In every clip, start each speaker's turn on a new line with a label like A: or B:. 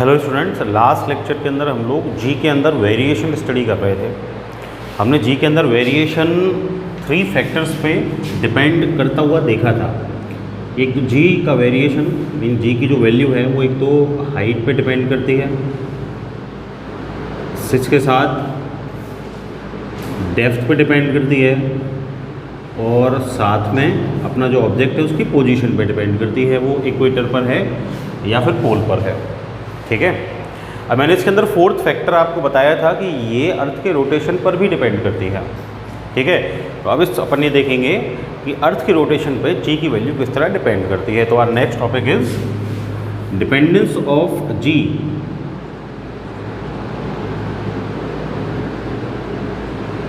A: Hello students, last lecture के अंदर हम लोग जी के अंदर वेरिएशन स्टडी कर रहे थे। हमने जी के अंदर वेरिएशन 3 फैक्टर्स पे डिपेंड करता हुआ देखा था। एक तो जी का वेरिएशन मीन जी की जो वैल्यू है वो एक तो हाइट पे डिपेंड करती है, इसके साथ डेप्थ पे डिपेंड करती है और साथ में अपना जो ऑब्जेक्ट है उसकी पोजीशन पे डिपेंड करती है, वो इक्वेटर पर है या फिर पोल पर है। ठीक है। अब मैंने इसके अंदर 4th फैक्टर आपको बताया था कि ये अर्थ के रोटेशन पर भी डिपेंड करती है। ठीक है। तो अब इस अपन ये देखेंगे कि अर्थ के रोटेशन पे जी की वैल्यू किस तरह डिपेंड करती है। तो our next topic is dependence of g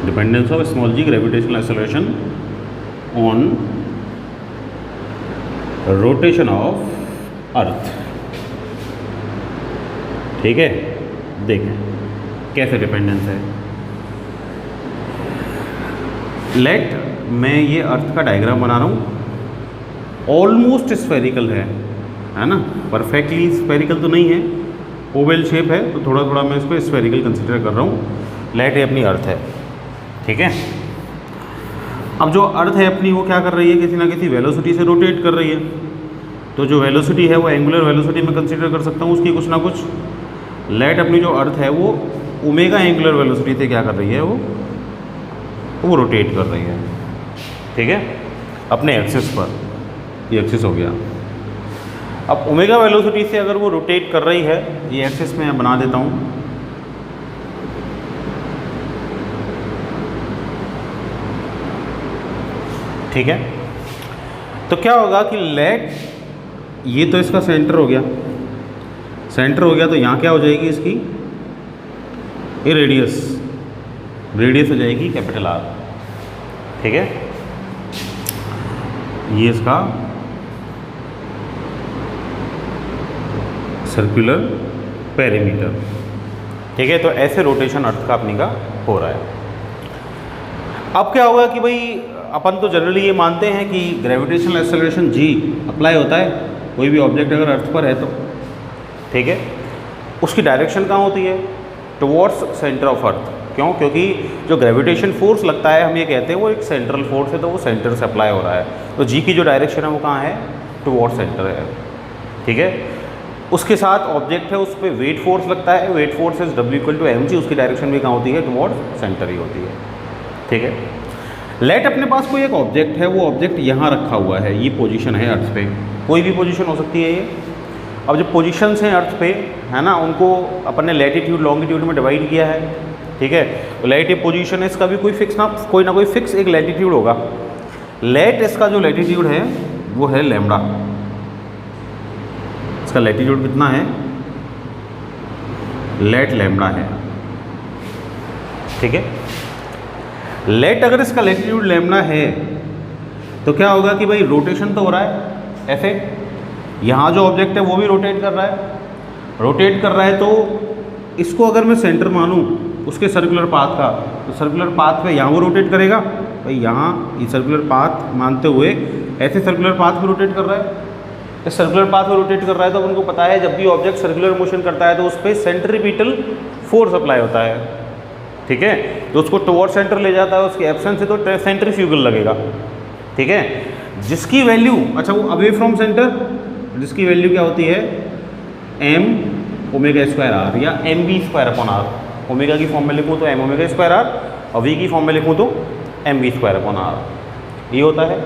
A: dependence of small g gravitational acceleration on rotation of earth. ठीक है, देखें कैसे डिपेंडेंस है। लेट मैं ये अर्थ का डायग्राम बना रहा हूँ, ऑलमोस्ट स्फेरिकल है ना, परफेक्टली स्फेरिकल तो नहीं है, ओवल शेप है, तो थोड़ा थोड़ा मैं इसको स्फेरिकल कंसिडर कर रहा हूँ। लेट ये अपनी अर्थ है। ठीक है। अब जो अर्थ है अपनी वो क्या कर रही है, किसी ना किसी वेलोसिटी से रोटेट कर रही है। तो जो वेलोसिटी है वो एंगुलर वेलोसिटी में कंसिडर कर सकता हूँ उसकी कुछ ना कुछ। लेट अपनी जो अर्थ है वो ओमेगा एंगुलर वेलोसिटी से क्या कर रही है, वो रोटेट कर रही है। ठीक है, अपने एक्सिस पर, ये एक्सिस हो गया। अब ओमेगा वेलोसिटी से अगर वो रोटेट कर रही है, ये एक्सिस में बना देता हूँ। ठीक है। तो क्या होगा कि लेट ये तो इसका सेंटर हो गया, सेंटर हो गया, तो यहाँ क्या हो जाएगी इसकी, ये रेडियस हो जाएगी कैपिटल आर। ठीक है। ये इसका सर्कुलर पेरीमीटर। ठीक है। तो ऐसे रोटेशन अर्थ का अपनी का हो रहा है। अब क्या होगा कि भाई अपन तो जनरली ये मानते हैं कि ग्रेविटेशनल एक्सेलरेशन जी अप्लाई होता है कोई भी ऑब्जेक्ट अगर अर्थ पर है तो। ठीक है। उसकी डायरेक्शन कहाँ होती है, टुवर्ड्स सेंटर ऑफ अर्थ। क्यों? क्योंकि जो ग्रेविटेशन फोर्स लगता है, हम ये कहते हैं वो एक सेंट्रल फोर्स है, तो वो सेंटर से अप्लाई हो रहा है। तो जी की जो डायरेक्शन है वो कहाँ है, टुवर्ड्स सेंटर है। ठीक है। उसके साथ ऑब्जेक्ट है, उस पर वेट फोर्स लगता है, वेट फोर्स इज W=mg, उसकी डायरेक्शन भी कहाँ होती है, टुवर्ड्स सेंटर ही होती है। ठीक है। लेट अपने पास कोई एक ऑब्जेक्ट है, वो ऑब्जेक्ट यहाँ रखा हुआ है, ये पोजीशन है अर्थ पे, कोई भी पोजीशन हो सकती है ये। अब जो पोजीशंस हैं अर्थ पे है ना, उनको अपन ने लैटिट्यूड लॉन्गिट्यूड में डिवाइड किया है। ठीक है। तो लेट ये पोजीशन है, इसका भी कोई ना कोई फिक्स एक लैटिट्यूड होगा। लेट इसका जो लैटिट्यूड है वो है लैम्डा। इसका लैटिट्यूड कितना है, लेट लैम्डा है। ठीक है। लेट अगर इसका लैटिट्यूड लैम्डा है तो क्या होगा कि भाई रोटेशन तो हो रहा है ऐसे, यहाँ जो ऑब्जेक्ट है वो भी रोटेट कर रहा है, तो इसको अगर मैं सेंटर मानूँ उसके सर्कुलर पाथ का, तो सर्कुलर पाथ पे यहाँ वो रोटेट करेगा भाई, यहाँ ये सर्कुलर पाथ मानते हुए ऐसे सर्कुलर पाथ पे रोटेट कर रहा है, इस सर्कुलर पाथ पे रोटेट कर रहा है। तो उनको पता है जब भी ऑब्जेक्ट सर्कुलर मोशन करता है तो उस पर सेंट्रीपिटल फोर्स अप्लाई होता है। ठीक है। तो उसको टुवर्ड सेंटर ले जाता है, उसकी एब्सेंस है तो सेंट्रीफ्यूगल लगेगा। ठीक है। जिसकी वैल्यू, अच्छा वो अवे फ्रॉम सेंटर, जिसकी वैल्यू क्या होती है, m ओमेगा स्क्वायर आर या mv²/r। ओमेगा की फॉर्म में लिखूँ तो m ओमेगा स्क्वायर आर और v की फॉर्म में लिखूँ तो mv²/r, ये होता है।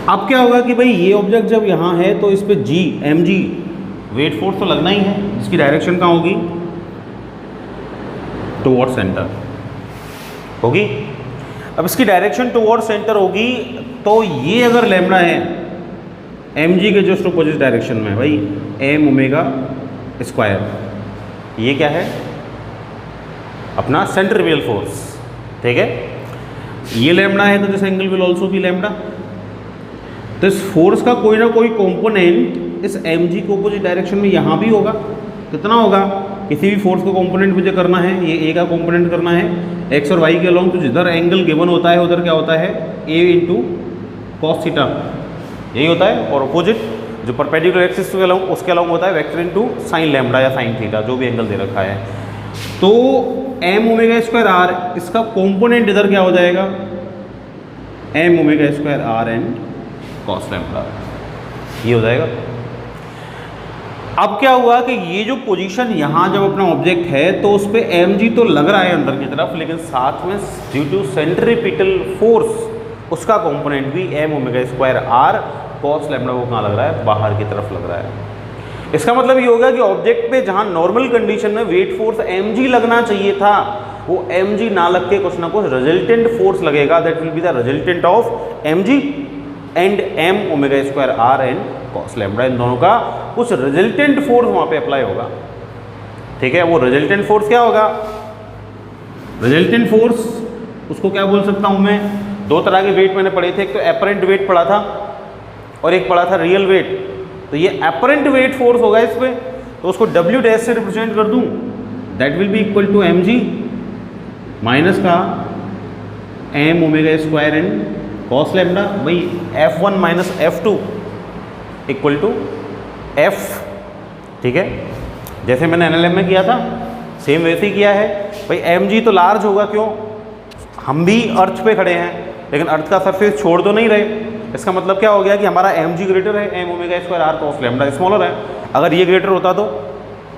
A: अब क्या होगा कि भाई ये ऑब्जेक्ट जब यहाँ है तो इस पर g mg वेट फोर्स तो लगना ही है, जिसकी डायरेक्शन कहाँ होगी, टुवर्ड सेंटर होगी। अब इसकी डायरेक्शन टुवर्ड सेंटर होगी, तो ये अगर लैम्डा है mg के जस्ट अपोजिट डायरेक्शन में भाई m ओमेगा स्क्वायर, ये क्या है अपना सेंट्रीपिटल फोर्स। ठीक है। ये लैम्डा है तो this angle will also be lambda. तो इस फोर्स का कोई ना कोई कंपोनेंट इस mg के अपोजिट डायरेक्शन में यहाँ भी होगा। कितना होगा, किसी भी फोर्स का कंपोनेंट मुझे करना है, ये ए का कंपोनेंट करना है एक्स और वाई के अलोंग, तो जिधर एंगल गिवन होता है उधर क्या होता है, a × cos थीटा, यही होता है। और अपोजिट जो परपेंडिकुलर एक्सिस के अलाउंग उसके अलाउंग होता है वेक्टर इनटू साइन लैम्बडा या साइन थीटा, जो भी एंगल दे रखा है। तो एम ओमेगा स्क्वायर आर, इसका कंपोनेंट इधर क्या हो जाएगा, m omega square r and cos lambda, ये हो जाएगा। अब क्या हुआ कि ये जो पोजीशन यहाँ जब अपना ऑब्जेक्ट है तो उस पर एम जी तो लग रहा है अंदर की तरफ, लेकिन साथ में ड्यू टू सेंट्रीपिटल फोर्स उसका कंपोनेंट भी m omega square r cos lambda वो कहाँ लग रहा है, बाहर की तरफ लग रहा है। इसका मतलब ये होगा कि ऑब्जेक्ट पे जहाँ नॉर्मल कंडीशन में वेट फोर्स एम जी लगना चाहिए था, वो एम जी ना लग के कुछ ना कुछ रिजल्टेंट फोर्स लगेगा, that will be the resultant of m g and m omega square r and cos lambda. इन दोनों का कुछ रिजल्टेंट फोर्स वहाँ पे अप्लाई होगा, ठीक है। वो रिजल्टेंट फोर्स क्या होगा, रिजल्टेंट फोर्स उसको क्या बोल सकता हूँ मैं, दो तरह के वेट मैंने पढ़े थे, एक तो एपरेंट वेट पढ़ा था और एक पढ़ा था रियल वेट। तो ये एपरेंट वेट फोर्स होगा इस पर, तो उसको डब्ल्यू डैश से रिप्रेजेंट कर दूँ, that will be equal to m g minus का m omega square and cos lambda. भाई F1 minus F2 equal to F, ठीक है। जैसे मैंने NLM में किया था सेम वैसे ही किया है। भाई mg तो लार्ज होगा, क्यों, हम भी अर्थ पे खड़े हैं लेकिन अर्थ का सरफेस छोड़ तो नहीं रहे। इसका मतलब क्या हो गया कि हमारा mg ग्रेटर है m omega square r cos lambda smaller है। अगर ये ग्रेटर होता तो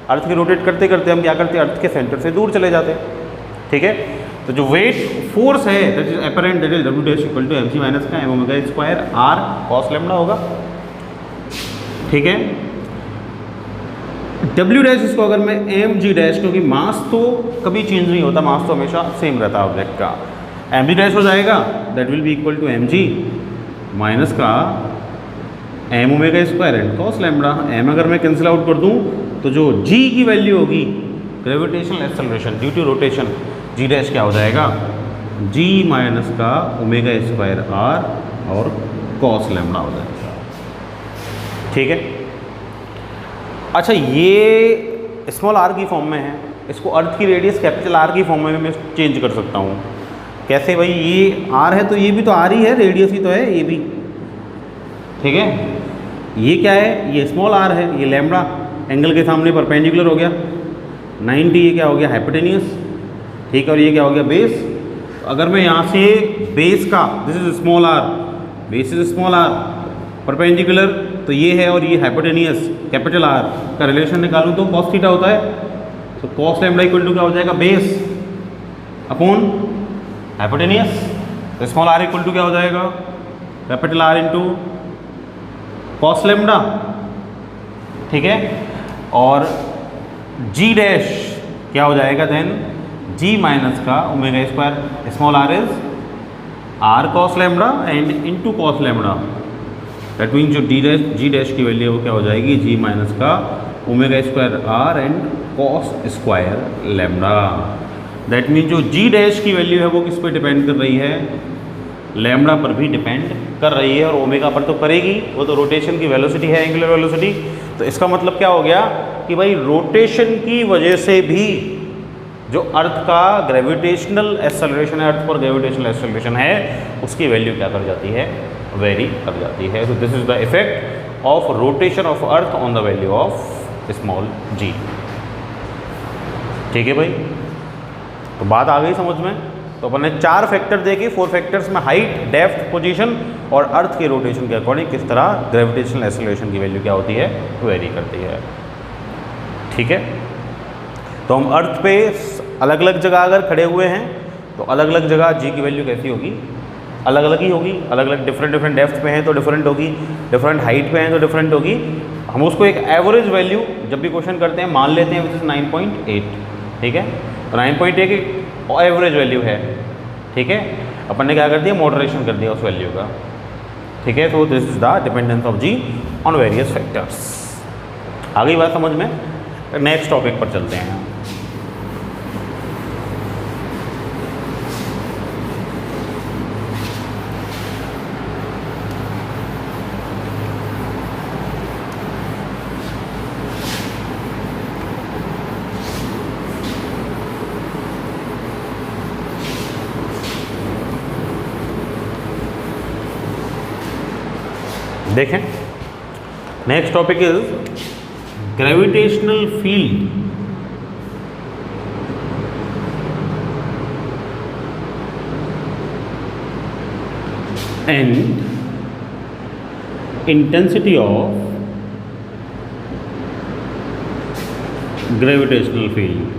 A: अर्थ की रोटेट करते करते हम क्या करते, अर्थ के सेंटर से दूर चले जाते, ठीक है। तो जो वेट फोर्स है that is apparent, that is डब्ल्यू dash equal to mg minus का m omega square r cos lambda होगा, ठीक है। डब्ल्यू डैश इसको अगर मैं एम जी डैश, क्योंकि मास तो कभी चेंज नहीं होता, मास तो हमेशा सेम रहता है ऑब्जेक्ट का, एम जी डैश हो जाएगा that will be equal to m g minus का m omega square and cos lambda. M अगर मैं कैंसिल आउट कर दूं तो जो जी की वैल्यू होगी gravitational acceleration due to rotation, ji dash क्या हो जाएगा, जी माइनस का ओमेगा स्क्वायर आर और कॉस लैम्बडा हो जाएगा, ठीक है। अच्छा, ये स्मॉल आर की फॉर्म में है, इसको अर्थ की रेडियस कैपिटल आर की फॉर्म में मैं चेंज कर सकता हूँ। कैसे भाई, ये आर है तो ये भी तो आर ही है, रेडियस ही तो है ये भी, ठीक है। ये क्या है, ये स्मॉल आर है, ये लैम्बडा एंगल के सामने परपेंडिकुलर हो गया 90, ये क्या हो गया हाइपोटेनियस, ठीक है। और ये क्या हो गया बेस। तो अगर मैं यहाँ से बेस का, this is small r, base is small r, perpendicular तो ये है और ये हाइपोटेनियस कैपिटल आर का रिलेशन निकालूँ तो कॉस थीटा होता है। तो कॉस लैम्बडा इक्वल टू क्या हो जाएगा, बेस अपॉन हाइपोटेनियस। तो स्मॉल आर इक्वल टू क्या हो जाएगा, capital r into cos lambda, ठीक है। और जी डैश क्या हो जाएगा देन, जी माइनस का omega square, small r is r cos lambda and into cos lambda, that means जो डी डैश जी डैश की वैल्यू है वो क्या हो जाएगी, जी माइनस का omega square r and cos square lambda. That means जो जी डैश की वैल्यू है वो किस पे डिपेंड कर रही है, लैम्बडा पर भी डिपेंड कर रही है, और ओमेगा पर तो करेगी, वो तो रोटेशन की वेलोसिटी है, एंगुलर वेलोसिटी। तो इसका मतलब क्या हो गया कि भाई रोटेशन की वजह से भी जो अर्थ का ग्रेविटेशनल एक्सेलरेशन है, अर्थ पर ग्रेविटेशनल एक्सेलरेशन है, उसकी वैल्यू क्या कर जाती है, वेरी कर जाती है। तो this is the effect of rotation of earth on the value of small g, ठीक है भाई। तो बात आ गई समझ में। तो अपन ने 4 फैक्टर देखे, 4 फैक्टर्स में हाइट, डेप्थ, पोजीशन और अर्थ के रोटेशन के अकॉर्डिंग किस तरह ग्रेविटेशनल एक्सेलरेशन की वैल्यू क्या होती है, वेरी करती है, ठीक है। तो हम अर्थ पे अलग अलग जगह अगर खड़े हुए हैं तो अलग अलग जगह जी की वैल्यू कैसी होगी, अलग अलग ही होगी, अलग अलग डिफरेंट डेप्थ पे हैं तो डिफरेंट होगी, डिफरेंट हाइट पे हैं तो डिफरेंट होगी। हम उसको एक एवरेज वैल्यू जब भी क्वेश्चन करते हैं मान लेते हैं, विच इज 9.8, ठीक है। तो 9.8 एक एवरेज वैल्यू है, ठीक है। अपन ने क्या कर दिया, मॉडरेशन कर दिया उस वैल्यू का, ठीक है। तो this is the dependence of g on various factors. आ गई बात समझ में। नेक्स्ट टॉपिक पर चलते हैं। देखें, next topic is gravitational field and intensity of gravitational field.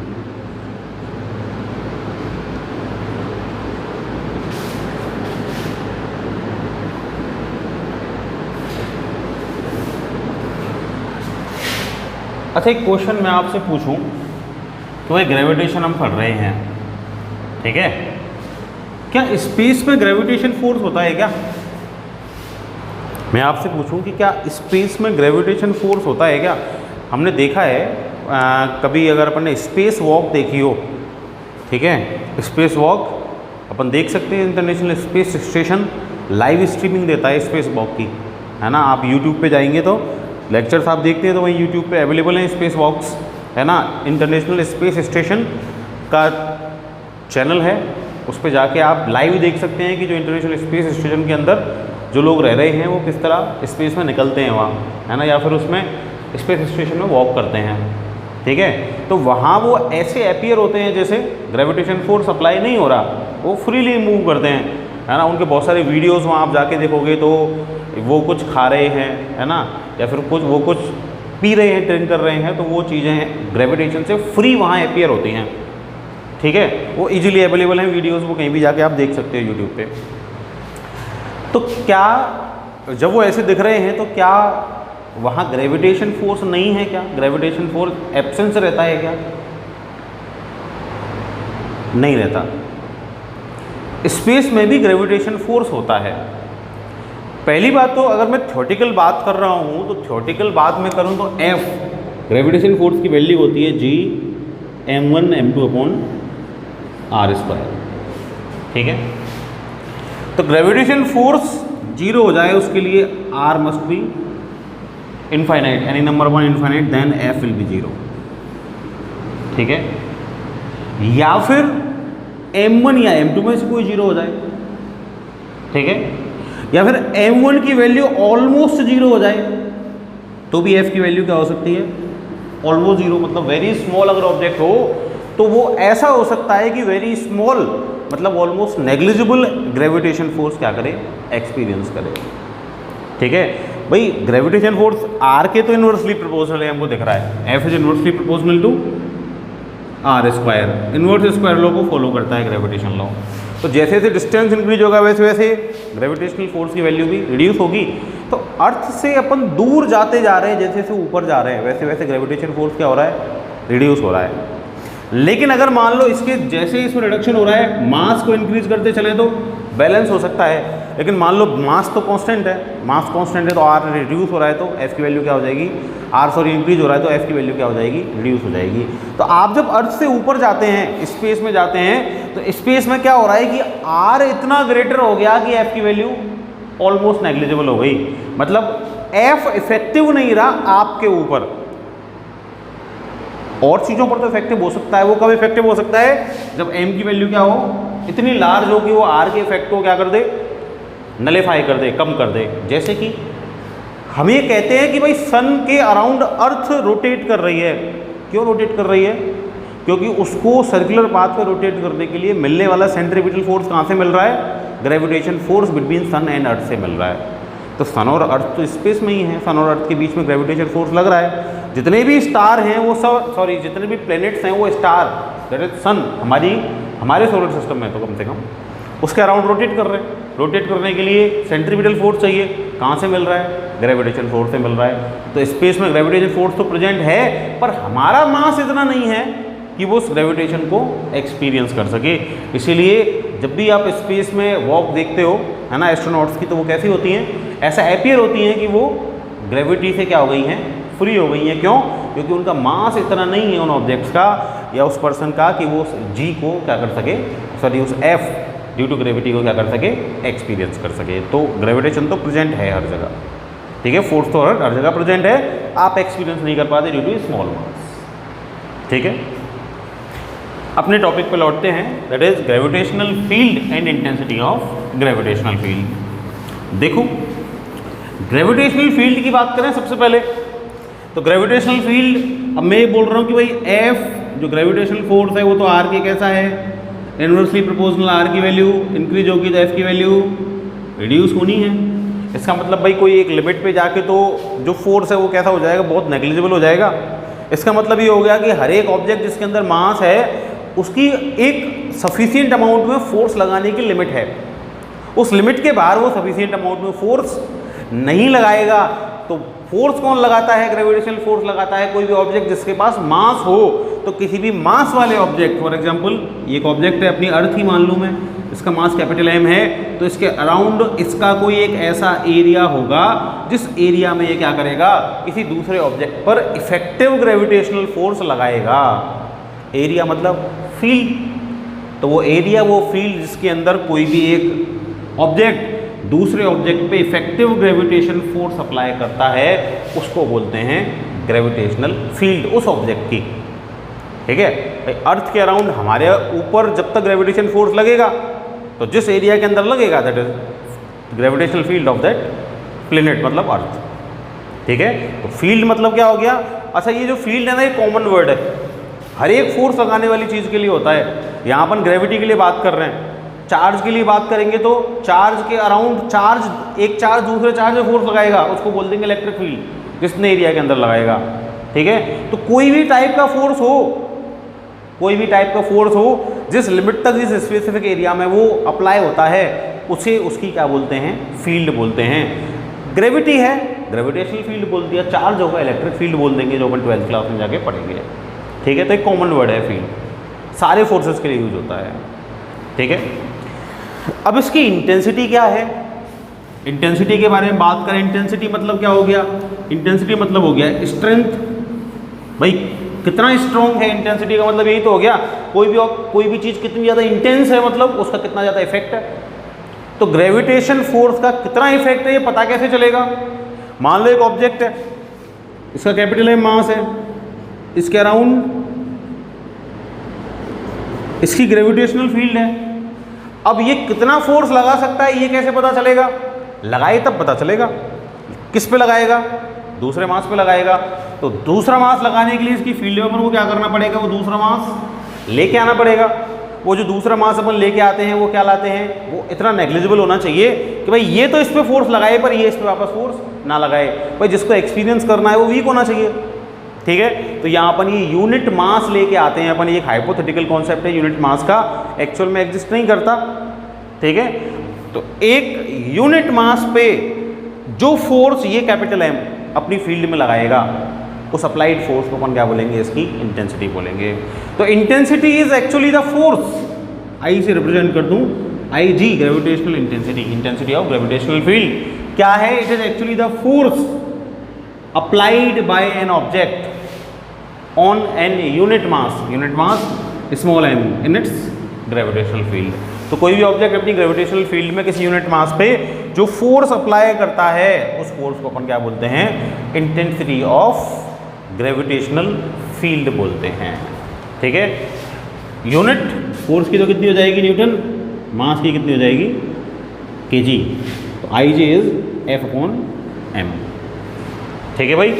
A: अच्छा, एक क्वेश्चन मैं आपसे पूछूं तो ये ग्रेविटेशन हम पढ़ रहे हैं, ठीक है, क्या स्पेस में ग्रेविटेशन फोर्स होता है क्या? मैं आपसे पूछूं कि क्या स्पेस में ग्रेविटेशन फोर्स होता है क्या? हमने देखा है कभी अगर अपन ने स्पेस वॉक देखी हो, ठीक है, स्पेस वॉक अपन देख सकते हैं, international space station live streaming देता है स्पेस वॉक की, है ना। आप यूट्यूब पे जाएंगे तो लेक्चर्स आप देखते हैं तो वहीं यूट्यूब पे अवेलेबल हैं स्पेस वॉक्स, है ना। इंटरनेशनल स्पेस स्टेशन का चैनल है, उस पर जाके आप लाइव देख सकते हैं कि जो इंटरनेशनल स्पेस स्टेशन के अंदर जो लोग रह रहे हैं वो किस तरह स्पेस में निकलते हैं वहाँ, है ना, या फिर उसमें स्पेस स्टेशन में वॉक करते हैं, ठीक है। तो वहाँ वो ऐसे अपीयर होते हैं जैसे ग्रेविटेशन फोर्स अप्लाई नहीं हो रहा, वो फ्रीली मूव करते हैं, है ना। उनके बहुत सारे वीडियोज़ वहाँ आप जाके देखोगे तो वो कुछ खा रहे हैं, है ना, या फिर वो कुछ पी रहे हैं, ड्रिंक कर रहे हैं, तो वो चीज़ें ग्रेविटेशन से फ्री वहाँ अपीयर होती हैं, ठीक है। वो इजीली अवेलेबल हैं वीडियोस, वो कहीं भी जाके आप देख सकते हो यूट्यूब पे। तो क्या जब वो ऐसे दिख रहे हैं तो क्या वहाँ ग्रेविटेशन फोर्स नहीं है क्या? ग्रेविटेशन फोर्स एब्सेंस रहता है क्या? नहीं रहता। स्पेस में भी ग्रेविटेशन फोर्स होता है। पहली बात तो अगर मैं थ्योरेटिकल बात कर रहा हूँ तो थ्योरेटिकल बात में करूँ तो F ग्रेविटेशन फोर्स की वैल्यू होती है G m1 m2 upon r square, ठीक है। तो ग्रेविटेशन फोर्स जीरो हो जाए उसके लिए r must be infinite, any number upon infinite, then F will be zero, ठीक है। या फिर m1 या m2 में से कोई जीरो हो जाए, ठीक है, या फिर m1 की वैल्यू ऑलमोस्ट जीरो हो जाए तो भी f की वैल्यू क्या हो सकती है? Almost zero. मतलब वेरी स्मॉल अगर ऑब्जेक्ट हो तो वो ऐसा हो सकता है कि वेरी स्मॉल मतलब ऑलमोस्ट नेग्लिजिबल ग्रेविटेशन फोर्स क्या करे? एक्सपीरियंस करे, ठीक है। भाई ग्रेविटेशन फोर्स r के तो इनवर्सली प्रोपोर्शनल है, हमको दिख रहा है, F is inversely proportional to r square, inverse square law को फॉलो करता है ग्रेविटेशन लॉ। तो जैसे जैसे डिस्टेंस इंक्रीज होगा वैसे वैसे ग्रेविटेशनल फोर्स की वैल्यू भी रिड्यूस होगी। तो अर्थ से अपन दूर जाते जा रहे हैं, जैसे जैसे ऊपर जा रहे हैं वैसे वैसे ग्रेविटेशन फोर्स क्या हो रहा है? रिड्यूस हो रहा है। लेकिन अगर मान लो इसके जैसे ही इसमें रिडक्शन हो रहा है, मास को इंक्रीज करते चले तो बैलेंस हो सकता है। लेकिन मान लो मास तो कांस्टेंट है, मास कांस्टेंट है तो r रिड्यूस हो रहा है तो f की वैल्यू क्या हो जाएगी? इंक्रीज हो रहा है तो f की वैल्यू क्या हो जाएगी? रिड्यूस हो जाएगी। तो आप जब अर्थ से ऊपर जाते हैं, स्पेस में जाते हैं, तो स्पेस में क्या हो रहा है कि r इतना ग्रेटर हो गया कि f की वैल्यू ऑलमोस्ट नेग्लिजिबल हो गई। मतलब f इफेक्टिव नहीं रहा आपके ऊपर। और चीज़ों पर तो इफेक्टिव हो सकता है। वो कब इफेक्टिव हो सकता है? जब m की वैल्यू क्या हो? इतनी लार्ज हो कि वो r के इफेक्ट को क्या कर दे? नलीफाई कर दे, कम कर दे। जैसे कि हम ये कहते हैं कि भाई सन के अराउंड अर्थ रोटेट कर रही है। क्यों रोटेट कर रही है? क्योंकि उसको सर्कुलर पाथ पे रोटेट करने के लिए मिलने वाला सेंट्रीपिटल फोर्स कहाँ से मिल रहा है? Gravitation force between sun and earth से मिल रहा है। तो सन और अर्थ तो स्पेस में ही है, सन और अर्थ के बीच में ग्रेविटेशन फोर्स लग रहा है। जितने भी स्टार हैं वो सब, सॉरी जितने भी प्लैनेट्स हैं वो स्टार, दैट इज सन, हमारे सोलर सिस्टम में तो कम से कम उसके अराउंड रोटेट कर रहे हैं। रोटेट करने के लिए सेंट्रीपिटल फोर्स चाहिए, कहाँ से मिल रहा है? ग्रेविटेशन फोर्स से मिल रहा है। तो स्पेस में ग्रेविटेशन फोर्स तो प्रेजेंट है, पर हमारा मास इतना नहीं है कि वो उस ग्रेविटेशन को एक्सपीरियंस कर सके। इसीलिए जब भी आप स्पेस में वॉक देखते हो, है ना, एस्ट्रोनॉट्स की, तो वो कैसी होती हैं? ऐसा अपीयर होती हैं कि वो ग्रेविटी से क्या हो गई हैं? फ्री हो गई हैं। क्यों? क्योंकि उनका मास इतना नहीं है उन ऑब्जेक्ट्स का या उस पर्सन का कि वो जी को क्या कर सके, सॉरी उस एफ ड्यू टू ग्रेविटी को क्या कर सके? एक्सपीरियंस कर सके। तो ग्रेविटेशन तो प्रेजेंट है हर जगह, ठीक है, फोर्स तो हर जगह प्रेजेंट है, आप एक्सपीरियंस नहीं कर पाते ड्यू टू स्मॉल मास, ठीक है। अपने टॉपिक पे लौटते हैं, that is gravitational field and intensity of gravitational field. देखो ग्रेविटेशनल फील्ड की बात करें सबसे पहले, तो ग्रेविटेशनल फील्ड, अब मैं ये बोल रहा हूँ कि भाई एफ जो ग्रेविटेशनल फोर्स है वो तो आर के कैसा है, इनवर्सली प्रोपोर्शनल आर की वैल्यू इंक्रीज होगी तो एफ की वैल्यू रिड्यूस होनी है। इसका मतलब भाई कोई एक लिमिट पे जाके तो जो फोर्स है वो कैसा हो जाएगा, बहुत नेग्लिजिबल हो जाएगा। इसका मतलब ये हो गया कि हर एक ऑब्जेक्ट जिसके अंदर मास है उसकी एक सफिशिएंट अमाउंट में फोर्स लगाने की लिमिट है, उस लिमिट के बाहर वो सफिशिएंट अमाउंट में फोर्स नहीं लगाएगा। तो फोर्स कौन लगाता है, ग्रेविटेशनल फोर्स लगाता है कोई भी ऑब्जेक्ट जिसके पास मास हो। तो किसी भी मास वाले ऑब्जेक्ट, फॉर एग्जांपल ये एक ऑब्जेक्ट है, अपनी अर्थ ही मान लूँ मैं, इसका मास कैपिटल एम है, तो इसके अराउंड इसका कोई एक ऐसा एरिया होगा जिस एरिया में ये क्या करेगा, किसी दूसरे ऑब्जेक्ट पर इफेक्टिव ग्रेविटेशनल फोर्स लगाएगा। एरिया मतलब फील्ड, तो वो एरिया वो फील्ड जिसके अंदर कोई भी एक ऑब्जेक्ट दूसरे ऑब्जेक्ट पे इफेक्टिव ग्रेविटेशन फोर्स अप्लाई करता है उसको बोलते हैं ग्रेविटेशनल फील्ड उस ऑब्जेक्ट की। ठीक है, अर्थ के अराउंड हमारे ऊपर जब तक ग्रेविटेशन फोर्स लगेगा तो जिस एरिया के अंदर लगेगा that is gravitational field of that planet, मतलब अर्थ। ठीक है, तो फील्ड मतलब क्या हो गया। अच्छा, ये जो फील्ड है ना, ये कॉमन वर्ड है, हर एक फोर्स लगाने वाली चीज़ के लिए होता है। यहाँ अपन ग्रेविटी के लिए बात कर रहे हैं, चार्ज के लिए बात करेंगे तो चार्ज के अराउंड चार्ज, एक चार्ज दूसरे चार्ज में फोर्स लगाएगा, उसको बोल देंगे इलेक्ट्रिक फील्ड, जिसने एरिया के अंदर लगाएगा। ठीक है, तो कोई भी टाइप का फोर्स हो, कोई भी टाइप का फोर्स हो जिस लिमिट तक जिस स्पेसिफिक एरिया में वो अप्लाई होता है उसे उसकी क्या बोलते हैं, फील्ड बोलते हैं। ग्रेविटी है, ग्रेविटेशनल फील्ड बोल दिया, चार्ज होगा इलेक्ट्रिक फील्ड बोल देंगे, जो अपन 12th क्लास में जाके पढ़ेंगे। ठीक है, तो एक कॉमन वर्ड है फील्ड, सारे फोर्सेस के लिए यूज होता है। ठीक है, अब इसकी इंटेंसिटी क्या है, इंटेंसिटी के बारे में बात करें। इंटेंसिटी मतलब क्या हो गया, इंटेंसिटी मतलब हो गया स्ट्रेंथ, भाई कितना स्ट्रॉन्ग है। इंटेंसिटी का मतलब यही तो हो गया, कोई भी चीज़ कितनी ज़्यादा इंटेंस है मतलब उसका कितना ज़्यादा इफेक्ट है। तो ग्रेविटेशन फोर्स का कितना इफेक्ट है ये पता कैसे चलेगा। मान लो एक ऑब्जेक्ट है, इसका कैपिटल है मास है, इसके अराउंड इसकी ग्रेविटेशनल फील्ड है। अब ये कितना फोर्स लगा सकता है ये कैसे पता चलेगा, लगाए तब पता चलेगा। किस पे लगाएगा, दूसरे मास पे लगाएगा। तो दूसरा मास लगाने के लिए इसकी फील्ड में अपन को क्या करना पड़ेगा, वो दूसरा मास लेके आना पड़ेगा। वो जो दूसरा मास अपन लेके आते हैं वो क्या लाते हैं, वो इतना नेग्लिजिबल होना चाहिए कि भाई ये तो इस पे फोर्स लगाए पर ये इस पे वापस फोर्स ना लगाए। भाई जिसको एक्सपीरियंस करना है वो वीक होना चाहिए। ठीक है, तो यहाँ अपन ये यूनिट मास लेके आते हैं। अपन ये एक हाइपोथेटिकल कॉन्सेप्ट है, यूनिट मास का एक्चुअल में एग्जिस्ट नहीं करता। ठीक है, तो एक यूनिट मास पे जो फोर्स ये कैपिटल एम अपनी फील्ड में लगाएगा उस अप्लाइड फोर्स को अपन क्या बोलेंगे, इसकी इंटेंसिटी बोलेंगे। तो intensity is actually the force, I से रिप्रेजेंट कर दूं, I g gravitational intensity, intensity of gravitational field क्या है, it is actually the force applied by an object on an unit mass small m in its gravitational field। तो कोई भी object अपनी gravitational field में किसी यूनिट मास पे जो फोर्स अप्लाई करता है उस फोर्स को अपन क्या बोलते हैं, इंटेंसिटी ऑफ ग्रेविटेशनल फील्ड बोलते हैं। ठीक है, यूनिट फोर्स की तो कितनी हो जाएगी न्यूटन, मास की कितनी हो जाएगी kg। तो आई जी इज F/m। ठीक है भाई,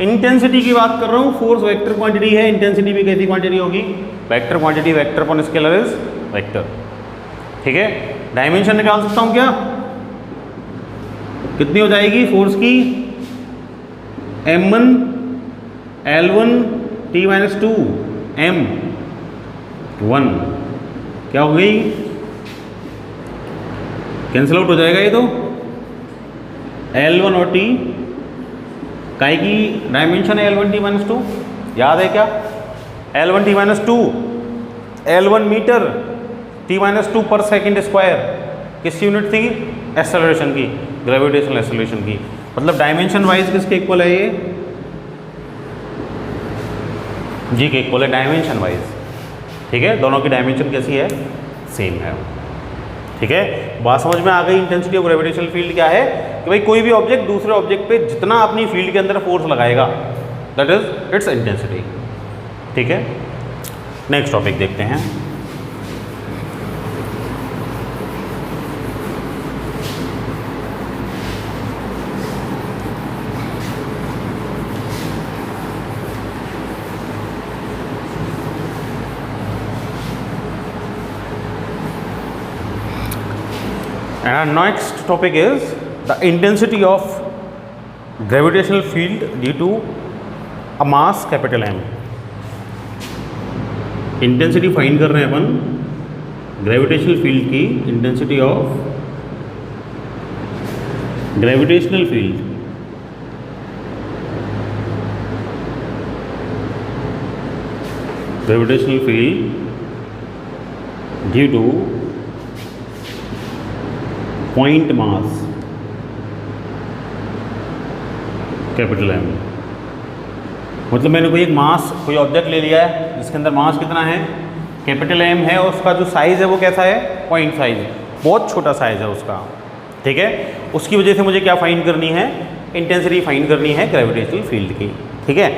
A: इंटेंसिटी की बात कर रहा हूँ, फोर्स वेक्टर क्वांटिटी है, इंटेंसिटी भी कैसी क्वांटिटी होगी, vector quantity, vector upon scalar is vector. ठीक है, डायमेंशन निकाल सकता हूँ क्या, कितनी हो जाएगी फोर्स की, m1 L1 T-2 m1 क्या हो गई, कैंसिल आउट हो जाएगा ये तो, L1 और T काई की डायमेंशन है L1 T-2, याद है क्या, L1 T-2 L1 metre T-2 पर सेकंड स्क्वायर, किस यूनिट थी, एक्सेलरेशन की, ग्रेविटेशनल एक्सेलरेशन की। मतलब डायमेंशन वाइज किसके इक्वल है ये, जी के इक्वल है डायमेंशन वाइज। ठीक है, दोनों की डायमेंशन कैसी है, सेम है। ठीक है, बात समझ में आ गई। इंटेंसिटी ऑफ ग्रेविटेशनल फील्ड क्या है कि भाई कोई भी ऑब्जेक्ट दूसरे ऑब्जेक्ट पे जितना अपनी फील्ड के अंदर फोर्स लगाएगा दैट इज इट्स इंटेंसिटी। ठीक है, नेक्स्ट टॉपिक देखते हैं। And our next topic is the intensity of gravitational field due to a mass capital M. Intensity find कर रहे हैं अपन ग्रेविटेशनल फील्ड की, intensity of gravitational field due to point mass capital M. मतलब मैंने कोई एक मास, कोई ऑब्जेक्ट ले लिया है जिसके अंदर मास कितना है, कैपिटल एम है, और उसका जो साइज़ है वो कैसा है, पॉइंट साइज है, बहुत छोटा साइज़ है उसका, ठीक है। उसकी वजह से मुझे क्या फाइंड करनी है, इंटेंसिटी फाइंड करनी है ग्रेविटेशनल फील्ड की, ठीक है।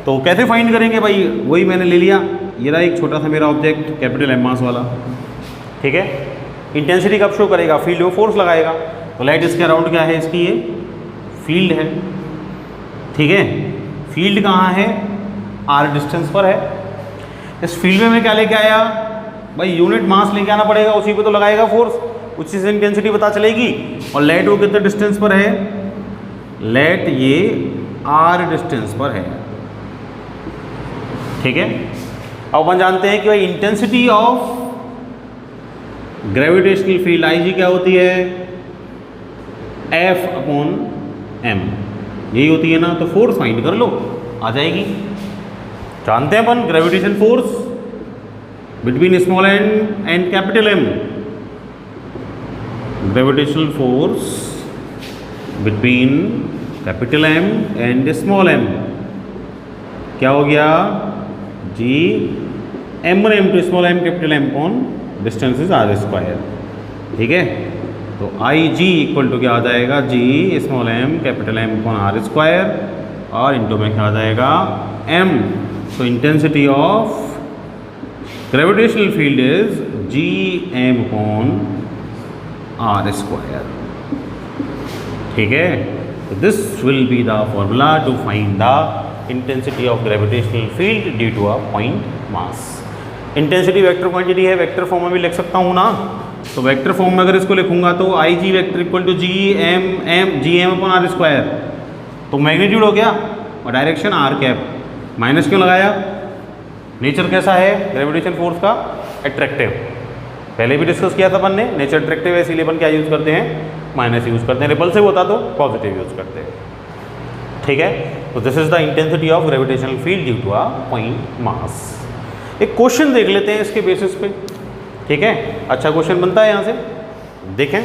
A: तो कैसे फाइंड करेंगे भाई, वही मैंने ले लिया, ये रहा एक छोटा सा मेरा ऑब्जेक्ट कैपिटल एम मास वाला, ठीक है। इंटेंसिटी कब शो करेगा, फील्ड में फोर्स लगाएगा, तो लाइट इसके अराउंड क्या है, इसकी ये फील्ड है, ठीक है। फील्ड कहाँ है, आर डिस्टेंस पर है। इस फील्ड में मैं क्या लेके आया भाई, यूनिट मास लेके आना पड़ेगा, उसी पे तो लगाएगा फोर्स, उसी से इंटेंसिटी पता चलेगी। और लाइट वो कितने डिस्टेंस पर है, लाइट ये आर डिस्टेंस पर है, ठीक है। अब अपन जानते हैं कि भाई intensity of gravitational field I जी क्या होती है, एफ अपॉन एम, यही होती है ना। तो फोर्स फाइंड कर लो, आ जाएगी। जानते हैं अपन gravitation force between small m and capital m, gravitational force between capital m and small m क्या हो गया, g m m two small m capital m upon distance is r square, ठीक है। तो आई जी इक्वल टू क्या आ जाएगा, g small m capital m upon r square, और इंटू में क्या आ जाएगा, m. So intensity of gravitational field is g m upon r square, ठीक है। तो this will be the formula to find the intensity of gravitational field due to a point mass. Intensity vector quantity है, vector form में भी लिख सकता हूँ ना। तो वेक्टर फॉर्म में अगर इसको लिखूंगा तो I g vector equal to g m upon r square, तो मैग्नीट्यूड हो गया, और डायरेक्शन आर कैप, माइनस क्यों लगाया, नेचर कैसा है ग्रेविटेशन फोर्स का, अट्रैक्टिव। पहले भी डिस्कस किया था अपन ने, नेचर अट्रैक्टिव है, इसीलिए अपन क्या यूज़ करते हैं, माइनस यूज़ करते हैं। रिपल्सिव होता तो पॉजिटिव यूज़ करते हैं, ठीक है। तो this is the intensity of gravitational field due to a point mass. एक क्वेश्चन देख लेते हैं इसके बेसिस पे, ठीक है। अच्छा क्वेश्चन बनता है यहाँ से, देखें।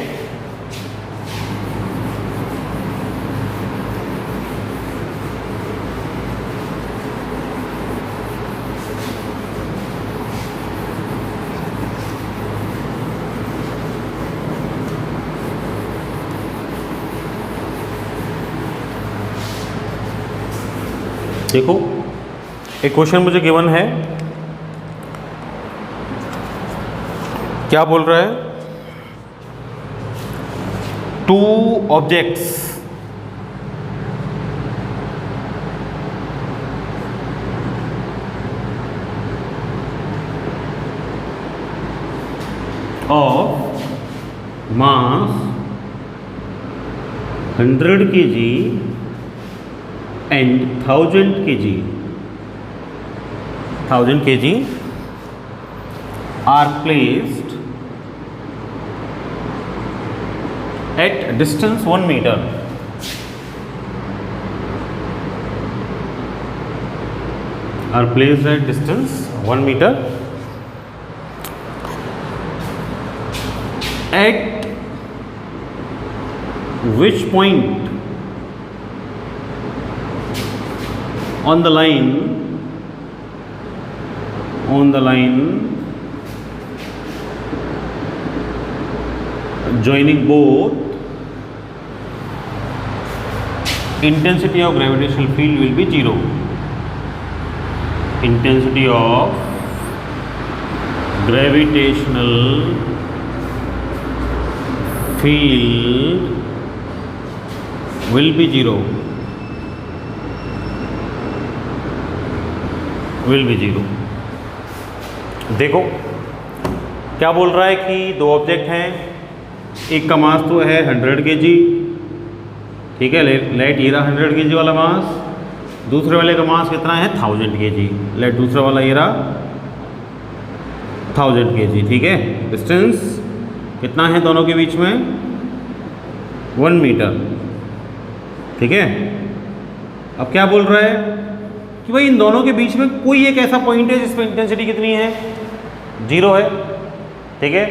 A: देखो एक क्वेश्चन मुझे गिवन है, क्या बोल रहा है, two objects of mass 100 kg and 1000 kg are placed at distance 1 meter. Are placed at distance 1 meter at which point on the line joining both, intensity of gravitational field will be 0. Intensity of gravitational field will be 0. देखो क्या बोल रहा है कि दो object हैं, एक का मास तो है 100 kg, ठीक है, लेट ये रहा 100 kg वाला मास। दूसरे वाले का मास कितना है 1000 kg, लेट दूसरा वाला ये रहा 1000 kg, ठीक है। डिस्टेंस कितना है दोनों के बीच में 1 मीटर, ठीक है। अब क्या बोल रहा है कि भाई इन दोनों के बीच में कोई एक ऐसा पॉइंट है जिसमें इंटेंसिटी कितनी है 0 है, ठीक है।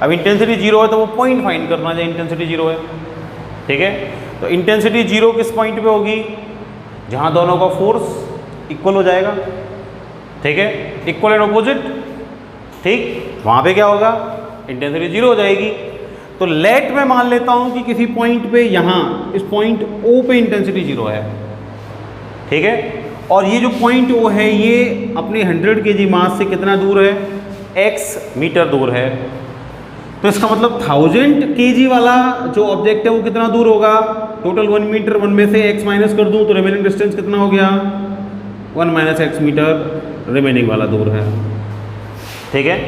A: अब इंटेंसिटी 0 है तो वो पॉइंट फाइंड करना है, इंटेंसिटी 0 है, ठीक है। तो इंटेंसिटी 0 किस पॉइंट पे होगी, जहां दोनों का फोर्स इक्वल हो जाएगा, ठीक है, इक्वल एंड ऑपोजिट, ठीक। वहां पे क्या होगा, इंटेंसिटी 0 हो जाएगी। तो लेट मैं मान लेता हूं कि किसी पॉइंट पे यहां इस पॉइंट O पे इंटेंसिटी 0 है, ठीक है। और ये जो पॉइंट O है ये अपने 100 kg मास से कितना दूर है, x मीटर दूर है। तो इसका मतलब 1000 kg वाला जो ऑब्जेक्ट है वो कितना दूर होगा, टोटल 1 मीटर, 1 में से x माइनस कर दूं तो रिमेनिंग डिस्टेंस कितना हो गया 1 माइनस x मीटर रिमेनिंग वाला दूर है, ठीक है।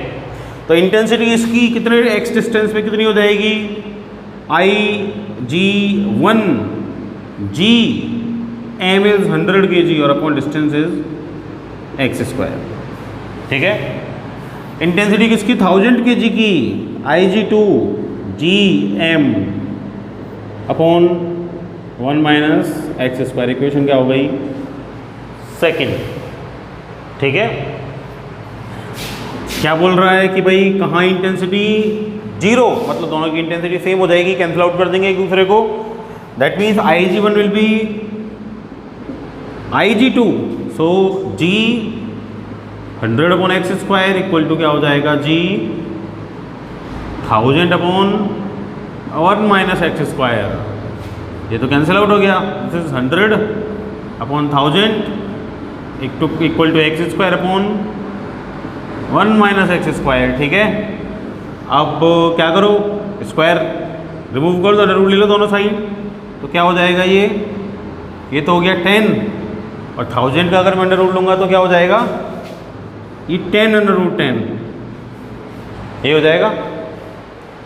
A: तो इंटेंसिटी इसकी कितने x डिस्टेंस पे कितनी हो जाएगी, IG1 G m is 100 kg और upon distance is x square, ठीक है। इंटेंसिटी किसकी 1000 kg की, IG2 G m upon 1 minus x square. Equation क्या हो गई सेकेंड, ठीक है। क्या बोल रहा है कि भाई कहाँ इंटेंसिटी 0, मतलब दोनों की इंटेंसिटी सेम हो जाएगी, कैंसिल आउट कर देंगे एक दूसरे को। That means IG1 will be IG2, so G 100 upon x square equal to क्या हो जाएगा G 1000 upon 1 minus x square. ये तो कैंसिल आउट हो गया, this is 100 upon 1000 equal to x square upon 1 minus x square, ठीक है। अब क्या करो, स्क्वायर रिमूव कर दो, अंडर रूट ले लो दोनों साइड, तो क्या हो जाएगा ये तो हो गया 10, और 1000 का अगर मैं अंडर रूट लूँगा तो क्या हो जाएगा, ये 10 अंडर रूट 10 ये हो जाएगा,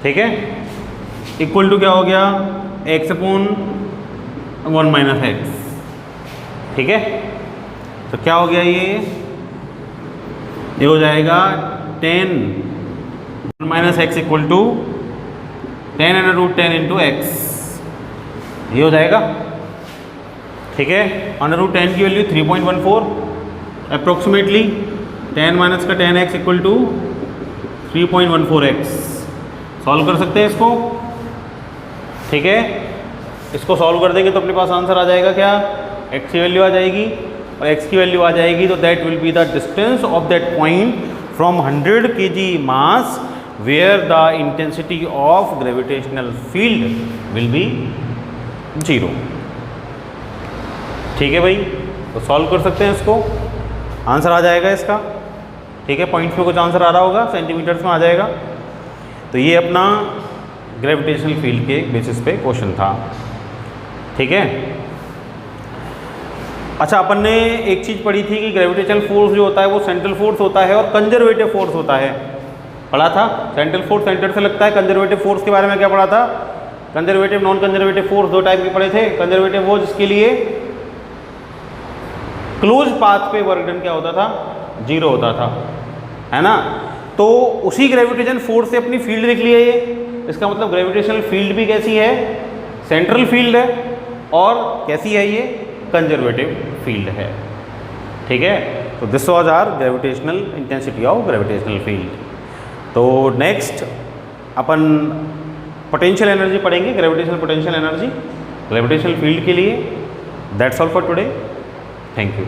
A: ठीक है। इक्वल टू क्या हो गया x अपॉन 1 माइनस x, ठीक है। तो क्या हो गया ये हो जाएगा 10 1 minus x equal to 10 under root 10 into x, ये हो जाएगा, ठीक है। अंडर रूट 10 की वैल्यू 3.14 अप्रोक्सीमेटली, 10 माइनस का 10x equal to 3.14x। Solve कर सकते हैं इसको, ठीक है। इसको सॉल्व कर देंगे तो अपने पास आंसर आ जाएगा क्या, x की वैल्यू आ जाएगी, और x की वैल्यू आ जाएगी तो that will be the distance of that point from 100 kg mass where the intensity of gravitational field will be 0, ठीक है भाई। तो सॉल्व कर सकते हैं इसको, आंसर आ जाएगा इसका, ठीक है। पॉइंट्स में कुछ आंसर आ रहा होगा, सेंटीमीटर्स में आ जाएगा। तो ये अपना ग्रेविटेशनल फील्ड के बेसिस पे क्वेश्चन था, ठीक है। अच्छा, अपन ने एक चीज़ पढ़ी थी कि ग्रेविटेशनल फोर्स जो होता है वो सेंट्रल फोर्स होता है और कंजर्वेटिव फोर्स होता है, पढ़ा था। सेंट्रल फोर्स सेंटर से लगता है, कंजर्वेटिव फोर्स के बारे में क्या पढ़ा था, कंजर्वेटिव नॉन कंजर्वेटिव फोर्स दो टाइप के पढ़े थे। कंजर्वेटिव वो जिसके लिए क्लोज पाथ पे वर्क डन क्या होता था, 0 होता था, है ना। तो उसी ग्रेविटेशन फोर्स से अपनी फील्ड लिख लिया ये, इसका मतलब ग्रेविटेशनल फील्ड भी कैसी है, सेंट्रल फील्ड है, और कैसी है ये, कंजर्वेटिव फील्ड है, ठीक है। तो this was our gravitational intensity of gravitational field. तो नेक्स्ट अपन पोटेंशियल एनर्जी पढ़ेंगे, gravitational potential energy gravitational field के लिए। That's all for today, thank you.